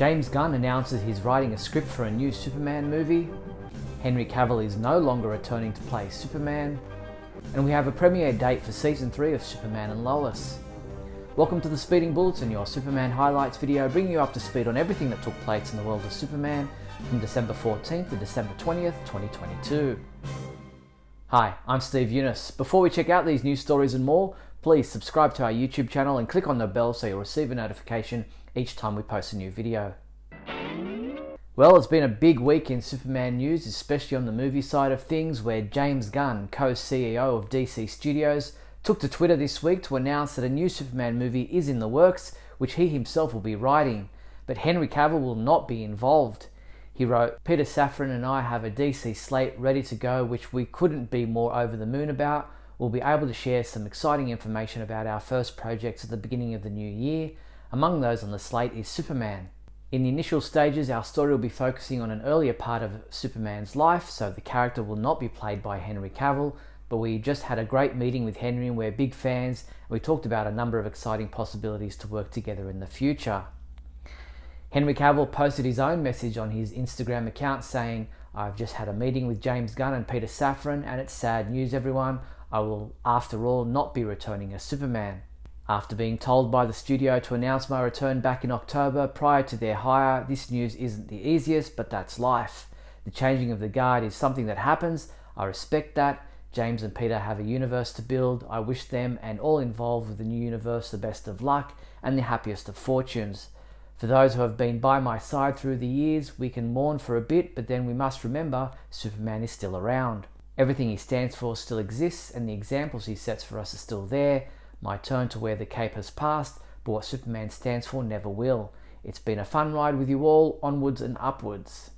James Gunn announces he's writing a script for a new Superman movie. Henry Cavill is no longer returning to play Superman. And we have a premiere date for Season 3 of Superman and Lois. Welcome to the Speeding Bulletin, your Superman highlights video, bringing you up to speed on everything that took place in the world of Superman from December 14th to December 20th, 2022. Hi, I'm Steve Younis. Before we check out these news stories and more, please subscribe to our YouTube channel and click on the bell so you'll receive a notification each time we post a new video. Well, it's been a big week in Superman news, especially on the movie side of things, where James Gunn, co-CEO of DC Studios, took to Twitter this week to announce that a new Superman movie is in the works, which he himself will be writing. But Henry Cavill will not be involved. He wrote, "Peter Safran and I have a DC slate ready to go, which we couldn't be more over the moon about. We'll be able to share some exciting information about our first projects at the beginning of the new year. Among those on the slate is Superman. In the initial stages, our story will be focusing on an earlier part of Superman's life, so the character will not be played by Henry Cavill, but we just had a great meeting with Henry and we're big fans, and we talked about a number of exciting possibilities to work together in the future." Henry Cavill posted his own message on his Instagram account saying, "I've just had a meeting with James Gunn and Peter Safran, and it's sad news, everyone. I will, after all, not be returning as Superman. After being told by the studio to announce my return back in October prior to their hire, this news isn't the easiest, but that's life. The changing of the guard is something that happens. I respect that. James and Peter have a universe to build. I wish them and all involved with the new universe the best of luck and the happiest of fortunes. For those who have been by my side through the years, we can mourn for a bit, but then we must remember Superman is still around. Everything he stands for still exists, and the examples he sets for us are still there. My turn to wear the cape has passed, but what Superman stands for never will. It's been a fun ride with you all, onwards and upwards."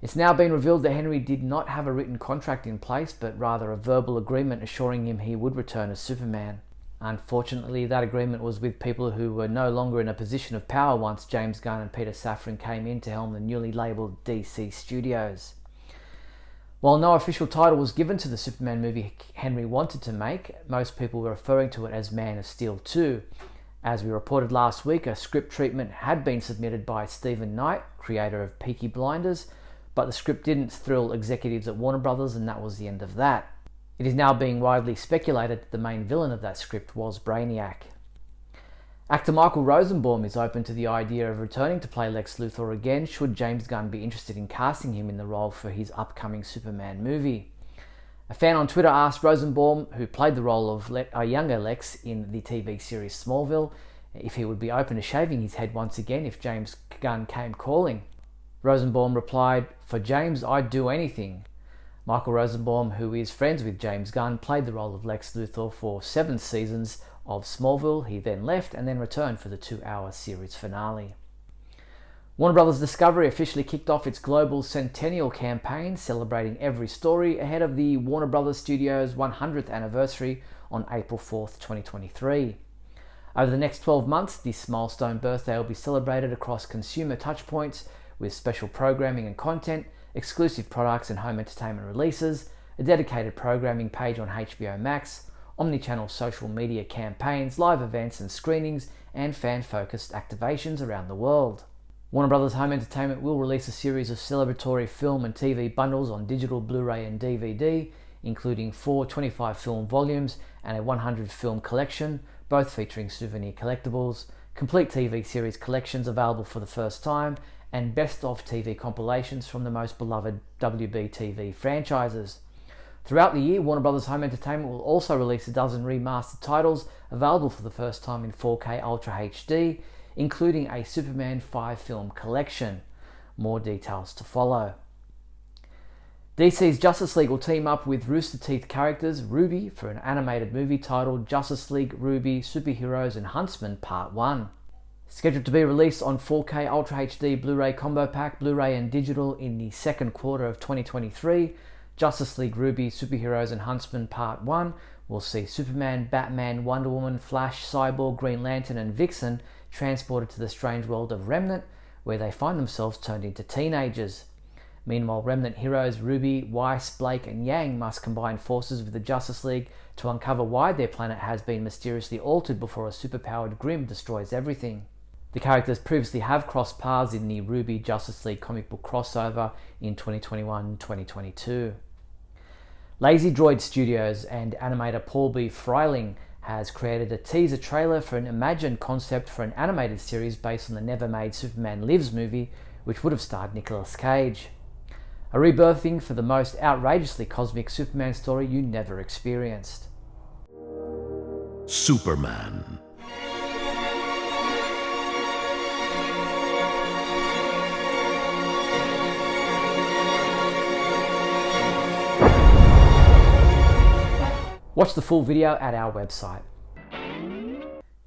It's now been revealed that Henry did not have a written contract in place, but rather a verbal agreement assuring him he would return as Superman. Unfortunately, that agreement was with people who were no longer in a position of power once James Gunn and Peter Safran came in to helm the newly labelled DC Studios. While no official title was given to the Superman movie Henry wanted to make, most people were referring to it as Man of Steel 2. As we reported last week, a script treatment had been submitted by Stephen Knight, creator of Peaky Blinders, but the script didn't thrill executives at Warner Brothers, and that was the end of that. It is now being widely speculated that the main villain of that script was Brainiac. Actor Michael Rosenbaum is open to the idea of returning to play Lex Luthor again should James Gunn be interested in casting him in the role for his upcoming Superman movie. A fan on Twitter asked Rosenbaum, who played the role of a younger Lex in the TV series Smallville, if he would be open to shaving his head once again if James Gunn came calling. Rosenbaum replied, "For James, I'd do anything." Michael Rosenbaum, who is friends with James Gunn, played the role of Lex Luthor for 7 seasons of Smallville. He then left and then returned for the 2-hour series finale. Warner Brothers Discovery officially kicked off its global centennial campaign, celebrating every story ahead of the Warner Brothers Studios 100th anniversary on April 4th, 2023. Over the next 12 months, this milestone birthday will be celebrated across consumer touchpoints with special programming and content, exclusive products and home entertainment releases, a dedicated programming page on HBO Max, omni-channel social media campaigns, live events and screenings, and fan-focused activations around the world. Warner Brothers Home Entertainment will release a series of celebratory film and TV bundles on digital, Blu-ray and DVD, including 4 25-film volumes and a 100-film collection, both featuring souvenir collectibles, complete TV series collections available for the first time, and best-of TV compilations from the most beloved WB TV franchises. Throughout the year, Warner Brothers Home Entertainment will also release a dozen remastered titles available for the first time in 4K Ultra HD, including a Superman 5-film collection. More details to follow. DC's Justice League will team up with Rooster Teeth characters RWBY for an animated movie titled Justice League RWBY Superheroes and Huntsmen Part 1. Scheduled to be released on 4K Ultra HD Blu-ray Combo Pack, Blu-ray and digital in the second quarter of 2023, Justice League RWBY Superheroes and Huntsmen Part 1 will see Superman, Batman, Wonder Woman, Flash, Cyborg, Green Lantern and Vixen transported to the strange world of Remnant, where they find themselves turned into teenagers. Meanwhile, Remnant heroes RWBY, Weiss, Blake and Yang must combine forces with the Justice League to uncover why their planet has been mysteriously altered before a superpowered Grimm destroys everything. The characters previously have crossed paths in the Ruby Justice League comic book crossover in 2021-2022. Lazy Droid Studios and animator Paul B. Freiling has created a teaser trailer for an imagined concept for an animated series based on the never-made Superman Lives movie, which would have starred Nicolas Cage. A rebirthing for the most outrageously cosmic Superman story you never experienced. Superman. Watch the full video at our website.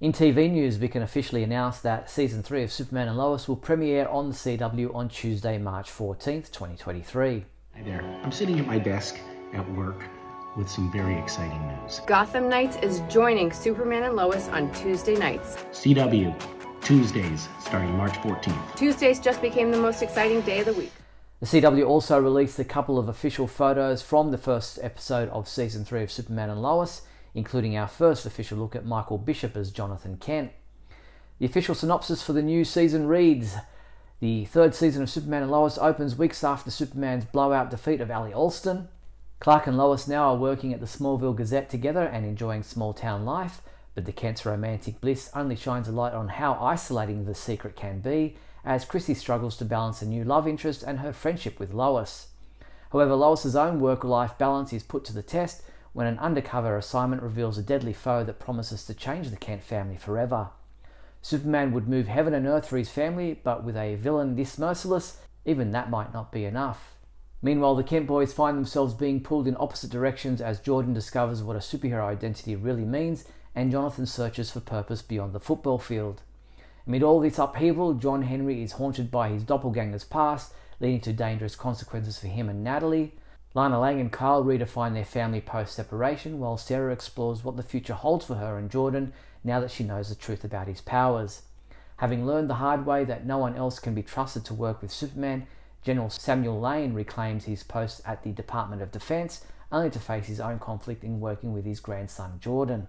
In TV news, we can officially announce that Season 3 of Superman and Lois will premiere on the CW on Tuesday, March 14th, 2023. Hi there. I'm sitting at my desk at work with some very exciting news. Gotham Knights is joining Superman and Lois on Tuesday nights. CW, Tuesdays, starting March 14th. Tuesdays just became the most exciting day of the week. The CW also released a couple of official photos from the first episode of Season 3 of Superman and Lois, including our first official look at Michael Bishop as Jonathan Kent. The official synopsis for the new season reads: the third season of Superman and Lois opens weeks after Superman's blowout defeat of Ali Alston. Clark and Lois now are working at the Smallville Gazette together and enjoying small-town life, but the Kents' romantic bliss only shines a light on how isolating the secret can be, as Chrissy struggles to balance a new love interest and her friendship with Lois. However, Lois's own work-life balance is put to the test when an undercover assignment reveals a deadly foe that promises to change the Kent family forever. Superman would move heaven and earth for his family, but with a villain this merciless, even that might not be enough. Meanwhile, the Kent boys find themselves being pulled in opposite directions as Jordan discovers what a superhero identity really means and Jonathan searches for purpose beyond the football field. Amid all this upheaval, John Henry is haunted by his doppelganger's past, leading to dangerous consequences for him and Natalie. Lana Lang and Kyle redefine their family post-separation, while Sarah explores what the future holds for her and Jordan now that she knows the truth about his powers. Having learned the hard way that no one else can be trusted to work with Superman, General Samuel Lane reclaims his post at the Department of Defense, only to face his own conflict in working with his grandson Jordan.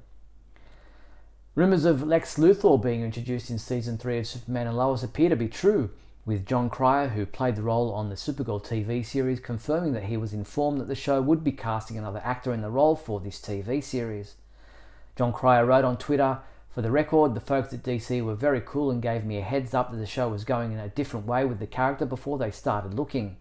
Rumours of Lex Luthor being introduced in Season 3 of Superman and Lois appear to be true, with John Cryer, who played the role on the Supergirl TV series, confirming that he was informed that the show would be casting another actor in the role for this TV series. John Cryer wrote on Twitter, "For the record, the folks at DC were very cool and gave me a heads up that the show was going in a different way with the character before they started looking.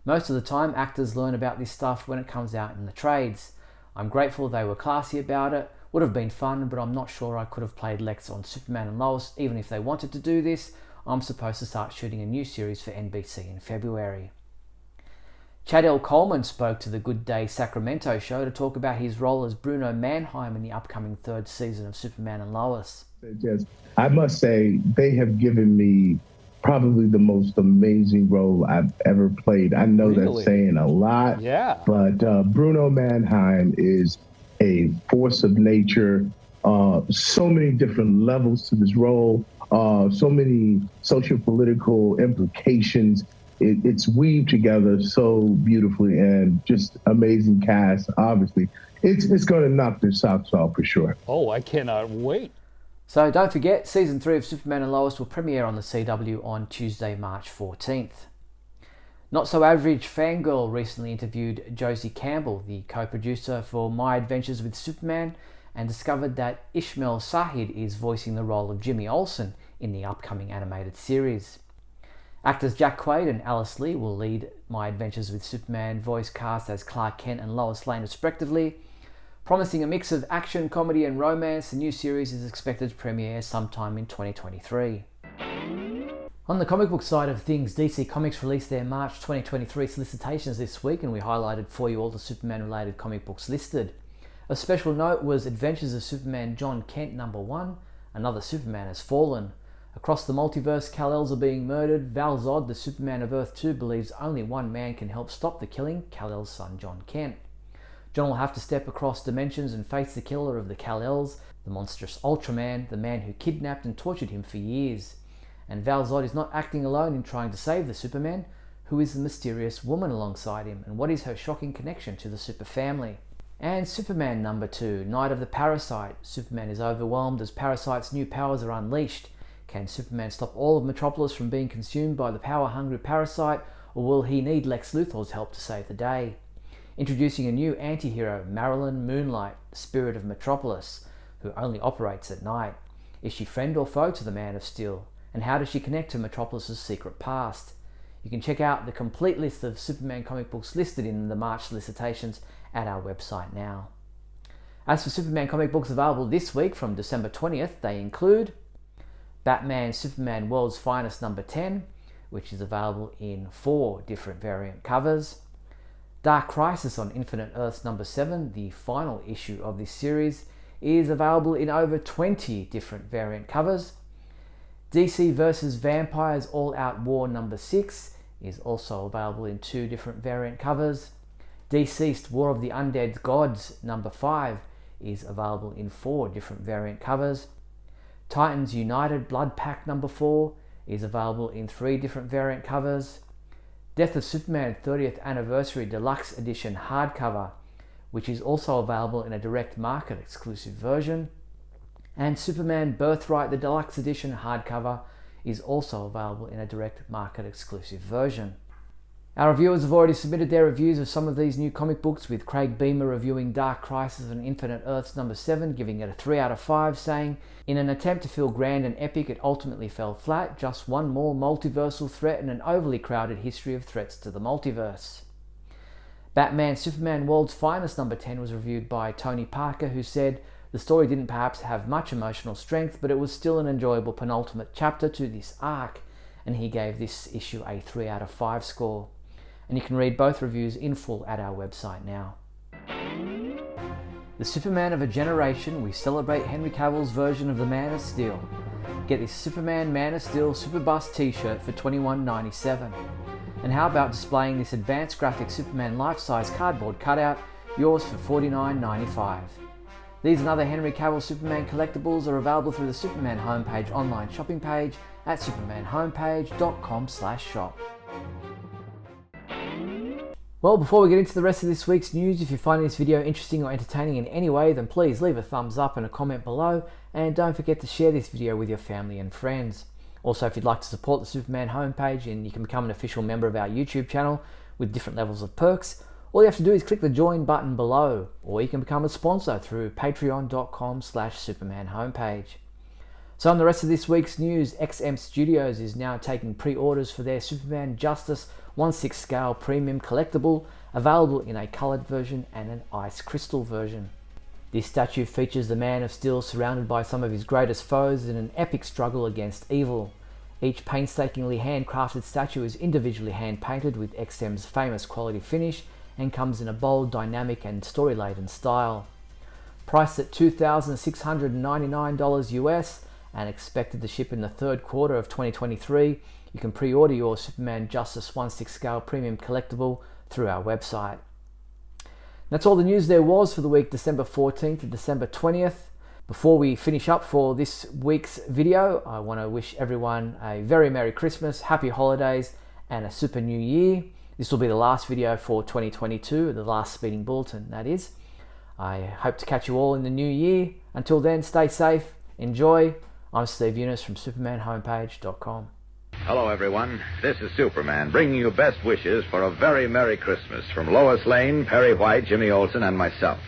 Most of the time, actors learn about this stuff when it comes out in the trades. I'm grateful they were classy about it. Would have been fun, but I'm not sure I could have played Lex on Superman and Lois even if they wanted to do this. I'm supposed to start shooting a new series for NBC in February." Chad L. Coleman spoke to the Good Day Sacramento show to talk about his role as Bruno Mannheim in the upcoming third season of Superman and Lois. Yes, I must say they have given me probably the most amazing role I've ever played. I know that's saying a lot, but Bruno Mannheim is a force of nature. So many different levels to this role, so many socio-political implications. It's weaved together so beautifully, and just amazing cast. Obviously, it's going to knock their socks off for sure. Oh, I cannot wait. So don't forget, Season 3 of Superman and Lois will premiere on the CW on Tuesday, March 14th. Not So Average Fangirl recently interviewed Josie Campbell, the co-producer for My Adventures with Superman, and discovered that Ishmael Sahid is voicing the role of Jimmy Olsen in the upcoming animated series. Actors Jack Quaid and Alice Lee will lead My Adventures with Superman, voice cast as Clark Kent and Lois Lane respectively. Promising a mix of action, comedy and romance, the new series is expected to premiere sometime in 2023. On the comic book side of things, DC Comics released their March 2023 solicitations this week, and we highlighted for you all the Superman-related comic books listed. A special note was Adventures of Superman John Kent #1, Another Superman Has Fallen. Across the multiverse, Kal-El's are being murdered. Val Zod, the Superman of Earth 2, believes only one man can help stop the killing, Kal-El's son John Kent. John will have to step across dimensions and face the killer of the Kal-El's, the monstrous Ultraman, the man who kidnapped and tortured him for years. And Val Zod is not acting alone in trying to save the Superman. Who is the mysterious woman alongside him, and what is her shocking connection to the Super family? And Superman #2, Night of the Parasite. Superman is overwhelmed as Parasite's new powers are unleashed. Can Superman stop all of Metropolis from being consumed by the power-hungry parasite, or will he need Lex Luthor's help to save the day? Introducing a new anti-hero, Marilyn Moonlight, Spirit of Metropolis, who only operates at night. Is she friend or foe to the Man of Steel? And how does she connect to Metropolis' secret past? You can check out the complete list of Superman comic books listed in the March solicitations at our website now. As for Superman comic books available this week from December 20th, they include Batman Superman World's Finest number 10, which is available in 4 different variant covers. Dark Crisis on Infinite Earths number 7, the final issue of this series, is available in over 20 different variant covers. DC vs. Vampires All Out War number 6 is also available in 2 different variant covers. Deceased War of the Undead Gods number 5 is available in 4 different variant covers. Titans United Blood Pack number 4 is available in 3 different variant covers. Death of Superman 30th Anniversary Deluxe Edition hardcover, which is also available in a direct market exclusive version. And Superman Birthright the Deluxe Edition hardcover is also available in a direct market exclusive version. Our reviewers have already submitted their reviews of some of these new comic books, with Craig Beamer reviewing Dark Crisis on Infinite Earths number 7, giving it a 3 out of 5, saying, "In an attempt to feel grand and epic, it ultimately fell flat. Just one more multiversal threat in an overly crowded history of threats to the multiverse." Batman Superman World's Finest number 10 was reviewed by Tony Parker, who said, "The story didn't perhaps have much emotional strength, but it was still an enjoyable penultimate chapter to this arc," and he gave this issue a 3 out of 5 score. And you can read both reviews in full at our website now. The Superman of a Generation, we celebrate Henry Cavill's version of the Man of Steel. Get this Superman Man of Steel Super Bust t-shirt for $21.97. And how about displaying this advanced graphic Superman life-size cardboard cutout, yours for $49.95. These and other Henry Cavill Superman collectibles are available through the Superman homepage online shopping page at supermanhomepage.com/shop. Well, before we get into the rest of this week's news, if you find this video interesting or entertaining in any way, then please leave a thumbs up and a comment below, and don't forget to share this video with your family and friends. Also, if you'd like to support the Superman homepage, and you can become an official member of our YouTube channel with different levels of perks, all you have to do is click the join button below, or you can become a sponsor through patreon.com/Superman homepage. So on the rest of this week's news, XM Studios is now taking pre-orders for their Superman Justice 1/6 scale premium collectible, available in a coloured version and an ice crystal version. This statue features the Man of Steel surrounded by some of his greatest foes in an epic struggle against evil. Each painstakingly handcrafted statue is individually hand-painted with XM's famous quality finish and comes in a bold, dynamic and story-laden style. Priced at $2,699 US, and expected to ship in the third quarter of 2023, you can pre-order your Superman Justice 1/6 scale premium collectible through our website. That's all the news there was for the week December 14th to December 20th. Before we finish up for this week's video, I want to wish everyone a very Merry Christmas, Happy Holidays, and a Super New Year. This will be the last video for 2022, the last Speeding Bulletin, that is. I hope to catch you all in the new year. Until then, stay safe, enjoy. I'm Steve Younis from supermanhomepage.com. Hello, everyone. This is Superman, bringing you best wishes for a very Merry Christmas from Lois Lane, Perry White, Jimmy Olsen, and myself.